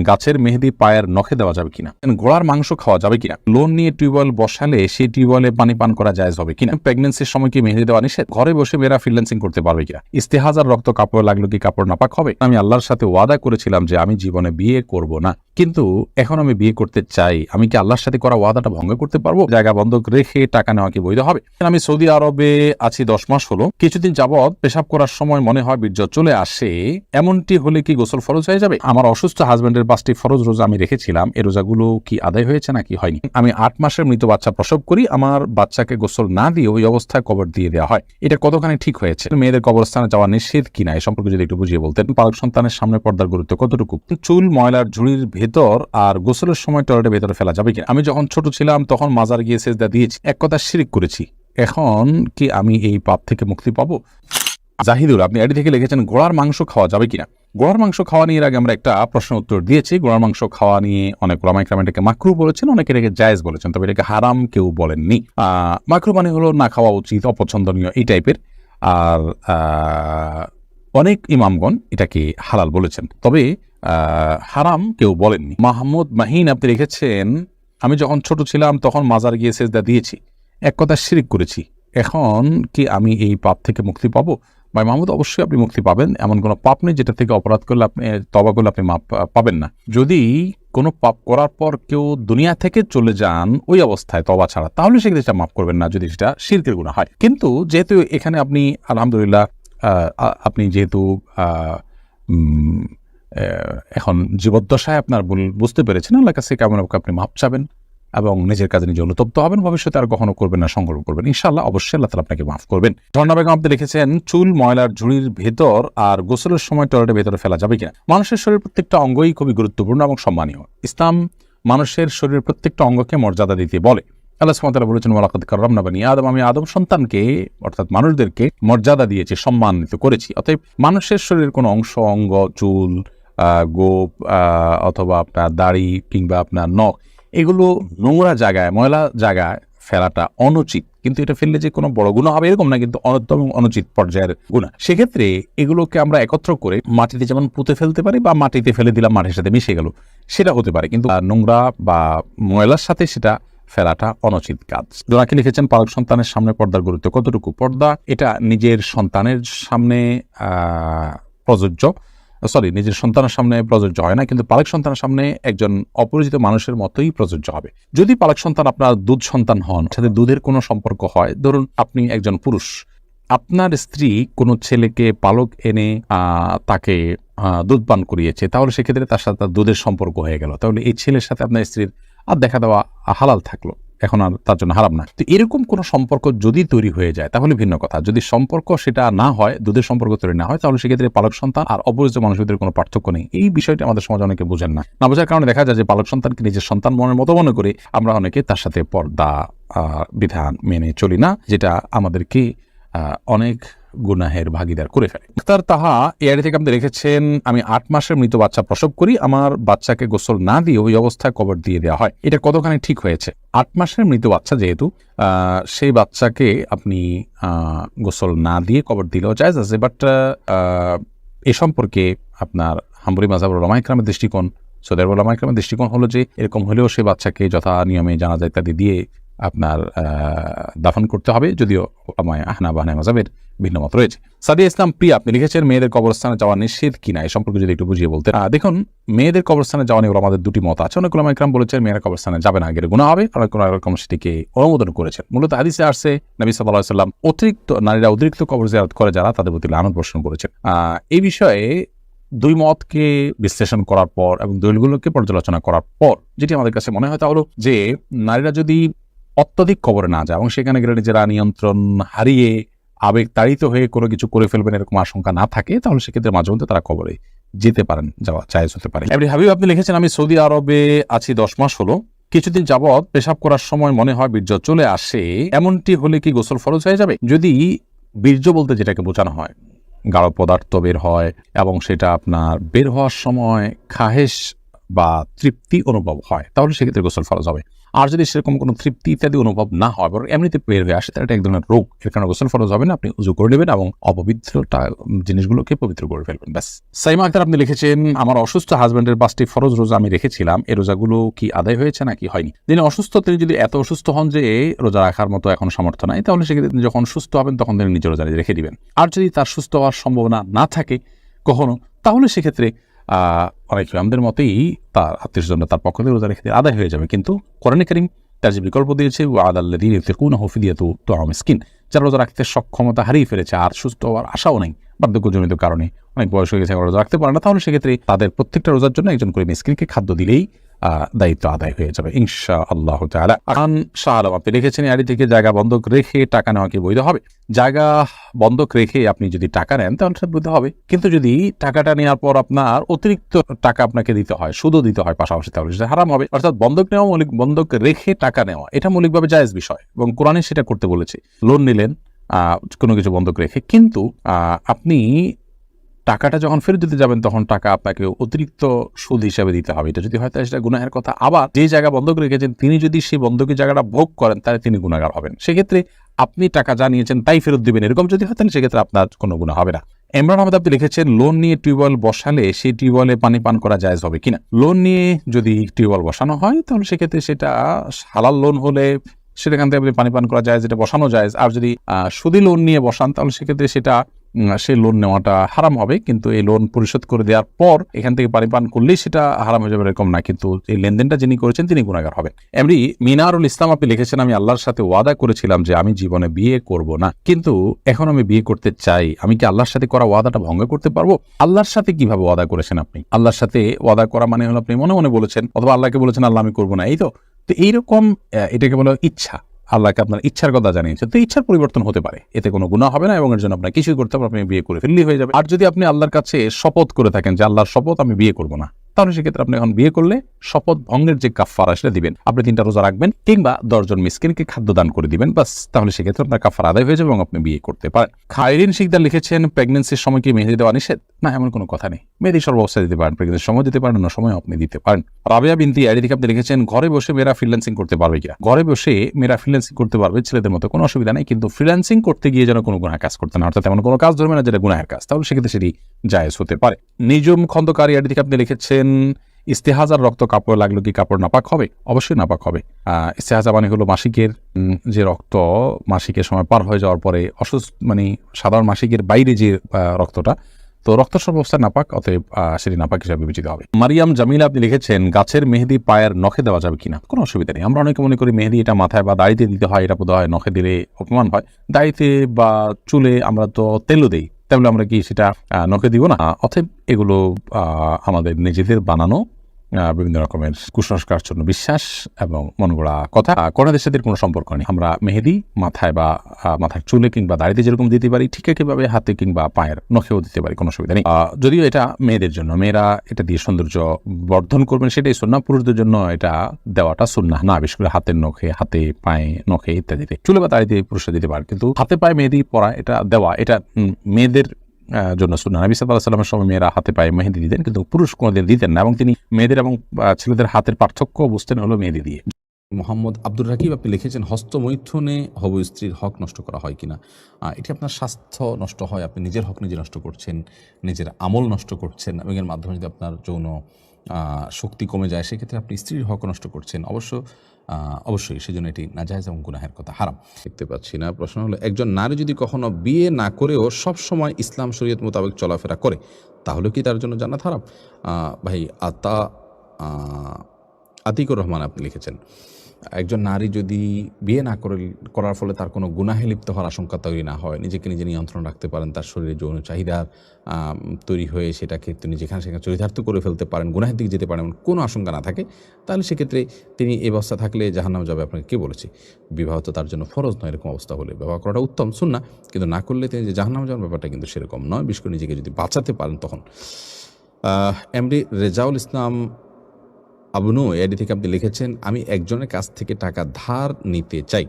গাছের মেহেদি পায়ের নখে দেওয়া যাবে কিনা, ঘোড়ার মাংস খাওয়া যাবে কিনা, লোন নিয়ে টিউবওয়েল বসালে সেই টিউবওয়েলে পানি পান করা জায়েজ হবে কিনা, প্রেগন্যান্সির সময় কি মেহেদি দেওয়া নিষেধ, ঘরে বসে মেয়েরা ফ্রিল্যান্সিং করতে পারবে কিনা, ইস্তেহাজার রক্ত কাপড় লাগলো কি কাপড় নাপাক হবে। আমি আল্লাহর সাথে ওয়াদা করেছিলাম যে আমি জীবনে বিয়ে করব না, কিন্তু এখন আমি বিয়ে করতে চাই, আমি কি আল্লাহর সাথে করা ওয়াদাটা ভঙ্গ করতে পারবো? জায়গা বন্ধক রেখে টাকা নেওয়া কি বৈধ হবে? আমি সৌদি আরবে আছি 10 মাস হলো, কিছুদিন যাবৎ পেশাব করার সময় মনে হয় বীর্য চলে আসে, এমনটি হলে কি গোসল ফরজ হয়ে যাবে? আমার অসুস্থ হাজবেন্ডের 5টি ফরজ রোজা আমি রেখেছিলাম, এই রোজাগুলো কি আদায় হয়েছে নাকি হয়নি? আমি 8 মাসের মৃত বাচ্চা প্রসব করি, আমার বাচ্চাকে গোসল না দিয়ে ওই অবস্থায় কবর দিয়ে দেওয়া হয়, এটা কতখানি ঠিক হয়েছে? মেয়েদের কবরস্থানে যাওয়া নিষেধ কিনা এ সম্পর্কে যদি একটু বুঝিয়ে বলতেন। পালক সন্তানের সামনে পর্দার গুরুত্ব কতটুকু? চুল ময়লার ঝুড়ির ভেতর আর গোসলের সময় টয়লেটের ভেতরে ফেলা যাবে কিনা? আমি যখন ছোট ছিলাম তখন মাজার গিয়ে সেজদা দিয়েছি, এক কথা শিরক করেছি, এখন কি আমি এই পাপ থেকে মুক্তি পাবো? জাহিদুল আপনি এটি থেকে লিখেছেন ঘোড়ার মাংস খাওয়া যাবে কিনা। ঘোড়ার মাংস খাওয়া নিয়ে আগে আমরা একটা প্রশ্ন উত্তর দিয়েছি। ঘোড়ার মাংস খাওয়া নিয়ে অনেক ওলামা ইকরাম এটাকে মাকরু বলেছেন, অনেকে এটাকে জায়েজ বলেছেন, তবে এটাকে হারাম কেউ বলেননি। মাকরু মানে হলো না খাওয়া উচিত, অপছন্দনীয় এই টাইপের। আর অনেক ইমামগণ এটাকে হালাল বলেছেন, তবে হারাম কেউ বলেননি। মাহমুদ মাহিন আপনি লিখেছেন আমি যখন ছোট ছিলাম তখন মাজার গিয়ে সেজদা দিয়েছি, এক কথা শিরক করেছি, এখন কি আমি এই পাপ থেকে মুক্তি পাবো? ভাই মাহমুদ, অবশ্যই আপনি মুক্তি পাবেন, এমন কোনো পাপ নেই যেটা থেকে অপরাধ করলে আপনি তওবা করলে আপনি মাপ পাবেন না। যদি কোনো পাপ করার পর কেউ দুনিয়া থেকে চলে যান ওই অবস্থায় তওবা ছাড়া, তাহলে সেক্ষেত্রে সেটা মাফ করবেন না যদি সেটা শিরকের গুনাহ হয়। কিন্তু যেহেতু এখানে আপনি আলহামদুলিল্লাহ আপনি যেহেতু এখন জীবদ্দশায় আপনার ভুল বুঝতে পেরেছেন, আল্লাহর কাছে কেমন আপনি মাপ চাবেন এবং নিজের কাজে নিজে অনুতপ্ত হবেন, ভবিষ্যতে আর কখনো করবেন না, সংকল্প করবেন, ইনশাআল্লাহ অবশ্যই আল্লাহ তাআলা আপনাকে মাফ করবেন। ঝর্ণা বেগম আপনি লিখেছেন চুল ময়লার ঝুড়ির ভেতর আর গোসলের সময় টয়লেটের ভেতরে ফেলা যাবে কিনা। মানুষের শরীরের প্রত্যেকটা অঙ্গই খুবই গুরুত্বপূর্ণ এবং সম্মানীয়। ইসলাম মানুষের শরীরের প্রত্যেকটা অঙ্গকে মর্যাদা দিতে বলে। আল্লাহ সুবহানাহু ওয়া তাআলা বলেছেন ওয়ালাকাদ কাররামনা বানি আদম, আমি আদম সন্তানকে অর্থাৎ মানুষদেরকে মর্যাদা দিয়েছি, সম্মানিত করেছি। অতএব মানুষের শরীরের কোনো অংশ, অঙ্গ, চুল, গোপ অথবা আপনার দাড়ি কিংবা আপনার নখ, এগুলো নোংরা জায়গায়, ময়লা জায়গায় ফেলাটা অনুচিত। কিন্তু এটা ফেললে যে কোনো বড় গুনাহ হবে এরকম না, কিন্তু অন্যতম অনুচিত পর্যায়ের গুনাহ। সেক্ষেত্রে এগুলোকে আমরা একত্র করে মাটিতে যেমন পুঁতে ফেলতে পারি বা মাটিতে ফেলে দিলাম, মাটির সাথে মিশে গেল, সেটা হতে পারে, কিন্তু নোংরা বা ময়লার সাথে সেটা ফেলাটা অনুচিত কাজ। জোনাকি লিখেছেন পালক সন্তানের সামনে পর্দার গুরুত্ব কতটুকু? পর্দা এটা নিজের সন্তানের সামনে প্রযোজ্য, নিজের সন্তানের সামনে প্রযোজ্য হয় না, কিন্তু পালক সন্তানের সামনে একজন অপরিচিত মানুষের মতোই প্রযোজ্য হবে। যদি পালক সন্তান আপনার দুধ সন্তান হন, সাথে দুধের কোনো সম্পর্ক হয়, ধরুন আপনি একজন পুরুষ, আপনার স্ত্রী কোনো ছেলেকে পালক এনে তাকে দুধ পান করিয়েছে, তাহলে সেক্ষেত্রে তার সাথে তার দুধের সম্পর্ক হয়ে গেল, তাহলে এই ছেলের সাথে আপনার স্ত্রীর আর দেখা দেওয়া হালাল থাকলো, এখন আর তার জন্য হারাম না। তো এরকম কোনো সম্পর্ক যদি তৈরি হয়ে যায় তাহলে ভিন্ন কথা। যদি সম্পর্ক সেটা না হয়, দুধের সম্পর্ক তৈরি না হয়, তাহলে সেক্ষেত্রে পালক সন্তান আর অপরিচিত মানুষের ভিতরে কোনো পার্থক্য নেই। এই বিষয়টি আমাদের সমাজে অনেকে বোঝেন না, না বোঝার কারণে দেখা যায় যে পালক সন্তানকে নিজের সন্তান মনের মতো মনে করে আমরা অনেকে তার সাথে পর্দা বিধান মেনে চলি না, যেটা আমাদেরকে অনেক গুনাহের ভাগিদার করে ফেলে। মুখতার তাহা এআইডি থেকে আপনি রেখেছেন আমি 8 মাসের মৃত বাচ্চা প্রসব করি, আমার বাচ্চাকে গোসল না দিয়ে ওই অবস্থায় কবর দিয়ে দেওয়া হয়, এটা কতখানি ঠিক হয়েছে? 8 মাসের মৃত বাচ্চা যেহেতু, সেই বাচ্চাকে আপনি গোসল না দিয়ে কবর দিলেও জায়েজ আছে, বাট এ সম্পর্কে আপনার হাম্বলি মাযহাবের উলামা ইকরামের দৃষ্টিকোণ, সৌদি আরবের উলামা ইকরামের দৃষ্টিকোণ হলো যে এরকম হলেও সেই বাচ্চাকে যথা নিয়মে জানাজা ইত্যাদি দিয়ে আপনার দাফন করতে হবে, যদিও হানাফি মাযহাবের ভিন্ন মত রয়েছে। সাদিয়া ইসলাম প্রিয়া আপনি লিখেছেন মেয়েদের কবরস্থানে যাওয়া নিষেধ কিনা এ সম্পর্কে যদি একটু বুঝিয়ে বলতেন। দেখুন, মেয়েদের কবরস্থানে যাওয়া নিয়ে আমাদের দুটি মত আছে। অনেক উলামা ইকরাম বলেছেন মেয়েরা কবরস্থানে যাবে না, গেলে গুনাহ হবে, অনেক রকম সেটিকে অনুমোদন করেছেন। মূলত হাদিসে আসছে নবী সাল্লাল্লাহু আলাইহি ওয়াসাল্লাম নারীরা অতিরিক্ত কবর জিয়ারত করে যারা, তাদের প্রতি লানত বর্ষণ করেছেন। এই বিষয়ে দুই মতকে বিশ্লেষণ করার পর এবং দলিলগুলোকে পর্যালোচনা করার পর যেটি আমাদের কাছে মনে হয় তা হলো যে নারীরা যদি অত্যধিক কবরে না যায় এবং সেখানে গেলে নিজেরা নিয়ন্ত্রণ হারিয়ে আবেগ তাড়িত হয়ে কোনো কিছু করে ফেলবেন এরকম আশঙ্কা না থাকে, তাহলে সেক্ষেত্রে মাঝে মধ্যে তারা কবরে যেতে পারেন, যাওয়া জায়েজ হতে পারে। হাবিব আপনি লিখেছেন আমি সৌদি আরবে আছি 10 মাস হলো, কিছুদিন যাবৎ পেশাব করার সময় মনে হয় বীর্য চলে আসে, এমনটি হলে কি গোসল ফরজ হয়ে যাবে? যদি বীর্য বলতে যেটাকে বোঝানো হয় গাঢ় পদার্থ বের হয় এবং সেটা আপনার বের হওয়ার সময় খাহেশ বা তৃপ্তি অনুভব হয়, তাহলে সেক্ষেত্রে গোসল ফরজ হবে। আর যদি সেরকম কোনো তৃপ্তি ইত্যাদি অনুভব না হয়, বরং এমনিতে বের হয়ে আসে, তাহলে এটা এক ধরনের রোগ। এর কারণে গোসল ফরজ হবে না, আপনি উজু করে নেবেন এবং অপবিত্রতা জিনিসগুলোকে পবিত্র করে ফেলবেন, ব্যাস। সাইমা আক্তার আপনি লিখেছেন, আমার অসুস্থ হাজব্যান্ডের 5টি ফরজ রোজা আমি রেখেছিলাম, এই রোজাগুলো কি আদায় হয়েছে নাকি হয়নি? যিনি অসুস্থ তিনি যদি এত অসুস্থ হন যে রোজা রাখার মতো এখন সামর্থ্য নাই, তাহলে সেক্ষেত্রে তিনি যখন সুস্থ হবেন তখন তিনি নিজের রোজা রেখে দিবেন। আর যদি তার সুস্থ হওয়ার সম্ভাবনা না থাকে কখনো, তাহলে সেক্ষেত্রে অনেক ইমামদের মতেই তার আত্মীয়স্বজন তার পক্ষ থেকে রোজা রেখে দিয়ে আদায় হয়ে যাবে। কিন্তু কোরআনে কারীম তার যে বিকল্প দিয়েছে, ওয়াদাল্লাযীনা ইউতিকুনাহু ফিদিয়াতুন তা'আমু মিসকিন, যারা রোজা রাখতে সক্ষমতা হারিয়ে ফেলেছে আর সুস্থ হওয়ার আশাও নেই বার্ধক্যজনিত কারণে, অনেক বয়স হয়ে গেছে, রোজা রাখতে পারে না, তাহলে সেক্ষেত্রে তাদের প্রত্যেকটা রোজার জন্য একজন করে মিসকিনকে খাদ্য দিলেই দায়িত্ব আদায় হয়ে যাবে ইনশাআল্লাহ তাআলা। খান শাহ আলম আপনি লিখেছেন, আড়ি থেকে জায়গা বন্ধক রেখে টাকা নেওয়া কি বৈধ হবে? জায়গা বন্ধক রেখে আপনি যদি টাকা নেন তাহলে সেটা বৈধ হবে, কিন্তু যদি টাকাটা নেওয়ার পর আপনার অতিরিক্ত টাকা আপনাকে দিতে হয়, সুদও দিতে হয় পাশাপাশি, তাহলে সেটা হারাম হবে। অর্থাৎ বন্ধক নেওয়া, বন্ধক রেখে টাকা নেওয়া, এটা মৌলিকভাবে জায়েজ বিষয় এবং কোরআনে সেটা করতে বলেছে। লোন নিলেন কোনো কিছু বন্ধক রেখে, কিন্তু আপনি টাকাটা যখন ফেরত দিতে যাবেন তখন টাকা আপনাকে অতিরিক্ত সুদ হিসাবে দিতে হবে, এটা যদি হয় তাহলে সেটা গুনাহের কথা। আবার যে জায়গা বন্ধক রেখেছেন তিনি যদি সেই বন্ধকের জায়গাটা ভোগ করেন তাহলে তিনি গুনাহগার হবেন। সেক্ষেত্রে আপনি টাকা যা নিয়েছেন তাই ফেরত দিবেন, এরকম যদি হয় তাহলে সেক্ষেত্রে আপনার কোনো গুনাহ হবে না। ইমরান আহমেদ আপনি লিখেছেন, লোন নিয়ে টিউবওয়েল বসালে সেই টিউবওয়েলে পানি পান করা জায়েজ হবে কিনা? লোন নিয়ে যদি টিউবওয়েল বসানো হয় তাহলে সেক্ষেত্রে সেটা হালাল লোন হলে সেখান থেকে আপনি পানি পান করা যায়, যেটা বসানো যায়। আর যদি সুদি লোন নিয়ে বসান তাহলে সেক্ষেত্রে সেটা সেই লোন নেওয়াটা হারাম হবে, কিন্তু এই লোন পরিশোধ করে দেওয়ার পর এখান থেকে পানি পান করলেই সেটা হারাম হয়ে যাবে এরকম না, কিন্তু এই লেনদেনটা যিনি করেছেন তিনি গুনাহগার হবেন। এমনি মিনারুল ইসলাম আপনি লিখেছেন, আমি আল্লাহর সাথে ওয়াদা করেছিলাম যে আমি জীবনে বিয়ে করব না, কিন্তু এখন আমি বিয়ে করতে চাই, আমি কি আল্লাহর সাথে করা ওয়াদাটা ভঙ্গ করতে পারবো? আল্লাহর সাথে কিভাবে ওয়াদা করেছেন আপনি? আল্লাহর সাথে ওয়াদা করা মানে হলো আপনি মনে মনে বলেছেন, অথবা আল্লাহকে বলেছেন আল্লাহ আমি করবো না, এই তো এইরকম এটাকে বলা ইচ্ছা। আল্লাহকে আপনার ইচ্ছার কথা জানিয়েছে, তো ইচ্ছার পরিবর্তন হতে পারে, এতে কোনো গুনাহ হবে না এবং এর জন্য আপনার কিছুই করতে হবে, আপনি বিয়ে করে ফেললেই হয়ে যাবে। আর যদি আপনি আল্লাহর কাছে শপথ করে থাকেন যে আল্লাহর শপথ আমি বিয়ে করব না, তাহলে সেক্ষেত্রে আপনি এখন বিয়ে করলে শপথ ভঙ্গের যে কাফারা সেটা দিবেন, আপনি 3টা রোজা রাখবেন কিংবা 10 জন মিসকিনকে খাদ্য দান করে দিবেন, বাস, তাহলে সেক্ষেত্রে আপনার কাফারা আদায় হয়ে যাবে এবং আপনি বিয়ে করতে পারেন। খায়রিন শিকদার লিখেছেন, প্রেগনেন্সির সময় কি মেহেদি দেওয়া নিষেধ? না, এমন কোনো কথা নেই, মেহেদি সর্বাবস্থায় দিতে পারেন, প্রেগনেন্সির সময় দিতে পারেন, অন্য সময় আপনি দিতে পারেন। রাবিয়া বিনতি আইডি থেকে আপনি লিখেছেন, ঘরে বসে মেয়েরা ফ্রিল্যান্সিং করতে পারবে কিনা? ঘরে বসে মেয়েরা ফ্রিল্যান্সিং করতে পারবে, ছেলেদের মতো কোনো অসুবিধা নেই, কিন্তু ফ্রিল্যান্সিং করতে গিয়ে যেন কোনো গুনাহ কাজ করতে না, অর্থাৎ এমন কোনো কাজ ধরবে না যেটা গুনাহের কাজ, তাহলে সেক্ষেত্রে সেটি জায়েজ হতে পারে। নিজম খন্দকারী আইডি থেকে আপনি লিখেছেন, ইস্তেহাজার রক্ত কাপড় লাগলো কি কাপড় নাপাক হবে? অবশ্যই নাপাক হবে। ইস্তেহাজা মানে হলো মাসিকের যে রক্ত মাসিকের সময় পার হয়ে যাওয়ার পরে মানে সাধারণ মাসিকের বাইরে যে রক্তটা, তো রক্ত সর্বাবস্থায় নাপাক, অতএব সেটি নাপাক হিসাবে বিবেচিত হবে। মারিয়াম জামিলা আপনি লিখেছেন, গাছের মেহেদি পায়ের নখে দেওয়া যাবে কিনা? কোনো অসুবিধা নেই। আমরা অনেকে মনে করি মেহেদি এটা মাথায় বা দাড়িতে দিতে হয়, এটা বোধ হয় নখে দিলে অপমান হয়। দাড়িতে বা চুলে আমরা তো তেলও দিই, তাহলে আমরা কি সেটা নখে দিব না? অতএব এগুলো আমাদের নিজেদের বানানো বিভিন্ন রকমের কুসংস্কার জন্য বিশ্বাস এবং মন গড়া কথা, কোরআনের সাথে কোনো সম্পর্ক নেই। আমরা মেহেদি মাথায় বা মাথার চুলে কিংবা দাড়িতে যেরকম দিতে পারি, ঠিক একইভাবে হাতে কিংবা পায়ের নখেও দিতে পারি, কোনো অসুবিধা নেই। যদিও এটা মেয়েদের জন্য, মেয়েরা এটা দিয়ে সৌন্দর্য বর্ধন করবেন সেটাই সুন্নাহ, পুরুষদের জন্য এটা দেওয়াটা সুন্নাহ না, বিশেষ করে হাতের নখে, হাতে পায়ে নখে ইত্যাদিতে। চুলে বা দাড়িতে পুরুষরা দিতে পারে, কিন্তু হাতে পায়ে মেহেদি পরা এটা দেওয়া, এটা মেয়েদের জন্য সুন্নাহ। নবী সাল্লাল্লাহু আলাইহি ওয়াসাল্লামের সময় মেয়েরা হাতে পায়ে মেহেদি দিতেন, কিন্তু পুরুষ কোনোদিন দিতেন না, এবং তিনি মেয়েদের এবং ছেলেদের হাতের পার্থক্য বুঝতেন হলো মেহেদি দিয়ে। মোহাম্মদ আব্দুর রাকিব আপনি লিখেছেন, হস্তমৈথুনে হবু স্ত্রীর হক নষ্ট করা হয় কিনা? এটি আপনার স্বাস্থ্য নষ্ট হয়, আপনি নিজের হক নিজে নষ্ট করছেন, নিজের আমল নষ্ট করছেন, এবং এর মাধ্যমে যদি আপনার যৌন শক্তি কমে যায় সেক্ষেত্রে আপনি স্ত্রীর হক নষ্ট করছেন, অবশ্যই সেজন্য এটি নাজায়েজ এবং গুনাহের কথা, হারাম। দেখতে পাচ্ছি না। প্রশ্ন হলো, একজন নারী যদি কখনো বিয়ে না করেও সব সময় ইসলাম শরীয়ত মোতাবেক চলাফেরা করে তাহলে কি তার জন্য জান্নাত হারাম? ভাই আতিকুর রহমান আপনি লিখেছেন, একজন নারী যদি বিয়ে না করার ফলে তার কোনো গুনাহে লিপ্ত হওয়ার আশঙ্কা তৈরি না হয়, নিজেকে নিজে নিয়ন্ত্রণ রাখতে পারেন, তার শরীরে যৌন চাহিদা তৈরি হয়ে সেটাকে তিনি যেখানে সেখানে চরিতার্থ করে ফেলতে পারেন, গুনাহের দিকে যেতে পারেন, কোনো আশঙ্কা না থাকে, তাহলে সেক্ষেত্রে তিনি এই অবস্থা থাকলে জাহান্নামে যাবে। আপনাকে কে বলেছে? বিবাহ তো তার জন্য ফরজ নয়, এরকম অবস্থা হলে বিবাহ করাটা উত্তম সুন্নাহ, কিন্তু না করলে তিনি যে জাহান্নামে যাওয়ার ব্যাপারটা কিন্তু সেরকম নয়, বিশেষ করে নিজেকে যদি বাঁচাতে পারেন তখন। এমডি রেজাউল ইসলাম আবনু এডি থেকে আপনি লিখেছেন, আমি একজনের কাছ থেকে টাকা ধার নিতে চাই,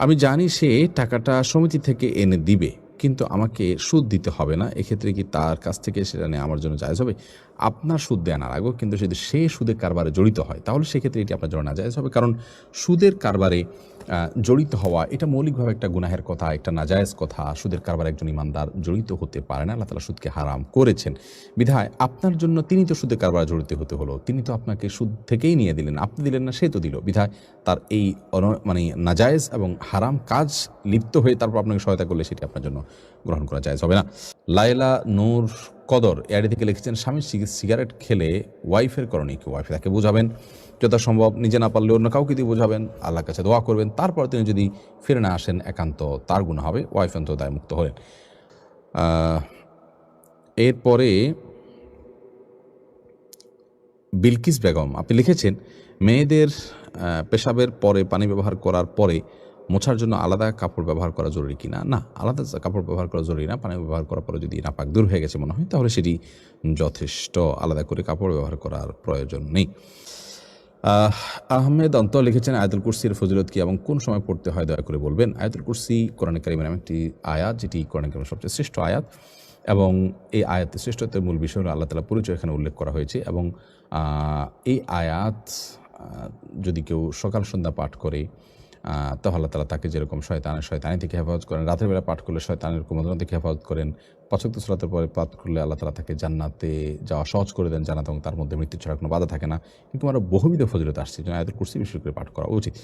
আমি জানি সে টাকাটা সমিতি থেকে এনে দিবে, কিন্তু আমাকে সুদ দিতে হবে না, এক্ষেত্রে কি তার কাছ থেকে সেটা নেওয়া আমার জন্য জায়েজ হবে? আপনার সুদ দেয়া না লাগবে, কিন্তু যদি সে সুদের কারবারে জড়িত হয় তাহলে সেক্ষেত্রে এটি আপনার জন্য নাজায়েজ হবে। কারণ সুদের কারবারে জড়িত হওয়া এটা মৌলিকভাবে একটা গুনাহের কথা, একটা নাজায়েজ কথা। সুদের কারবারে একজন ইমানদার জড়িত হতে পারে না, আল্লাহ তাআলা সুদকে হারাম করেছেন। বিধায় আপনার জন্য তিনি তো সুদের কারবারে জড়িত হতে হলো, তিনি তো আপনাকে সুদ থেকেই নিয়ে দিলেন, আপনি দিলেন না, সে তো দিল। বিধায় তার এই মানে নাজায়েজ এবং হারাম কাজ লিপ্ত হয়ে তারপর আপনাকে সহায়তা করলে সেটি আপনার জন্য গ্রহণ করা জায়েজ হবে না। লায়লা নূর কদর এআইডি থেকে লিখেছেন, স্বামী সিগারেট খেলে ওয়াইফের করণীয় কি? ওয়াইফে তাকে বোঝাবেন, যথাসম্ভব নিজে না পারলে অন্য কাউকে দিয়ে বোঝাবেন, আল্লাহর কাছে দোয়া করবেন, তারপর তিনি যদি ফিরে না আসেন একান্ত তার গুনাহ হবে, ওয়াইফ অন্তত দায়মুক্ত হলেন। এরপরে বিলকিস বেগম আপনি লিখেছেন, মেয়েদের পেশাবের পরে পানি ব্যবহার করার পরে মোছার জন্য আলাদা কাপড় ব্যবহার করা জরুরি কিনা? না, আলাদা কাপড় ব্যবহার করা জরুরি না। পানি ব্যবহার করার পরে যদি নাপাক দূর হয়ে গেছে মনে হয় তাহলে সেটি যথেষ্ট, আলাদা করে কাপড় ব্যবহার করার প্রয়োজন নেই। আহমেদ অন্ত লিখেছেন, আয়াতুল কুরসির ফজিলত কি এবং কোন সময় পড়তে হয় দয়া করে বলবেন। আয়াতুল কুরসি কোরআনে কারিমের একটি আয়াত, যেটি কোরআনে কারিমের সবচেয়ে শ্রেষ্ঠ আয়াত, এবং এই আয়াতের শ্রেষ্ঠত্বের মূল বিষয় হলো আল্লাহ তাআলার পরিচয় এখানে উল্লেখ করা হয়েছে। এবং এই আয়াত যদি কেউ সকাল সন্ধ্যা পাঠ করে তাহলে আল্লাহ তাআলা তাকে যেরকম শয়তানি থেকে হেফাজত করেন, রাতের বেলা পাঠ করলে শয়তানের কুমন্ত্রণা থেকে হেফাজত করেন, ৫ ওয়াক্ত সালাতের পরে পাঠ করলে আল্লাহ তাআলা তাকে জান্নাতে যাওয়া সহজ করে দেন, জান্নাত এবং তার মধ্যে মৃত্যু ছাড়া কোনো বাধা থাকে না। কিন্তু আমরা বহুবিধ ফজিলত আসছে, যেন আয়াতুল কুরসি বিশেষ করে পাঠ করা উচিত।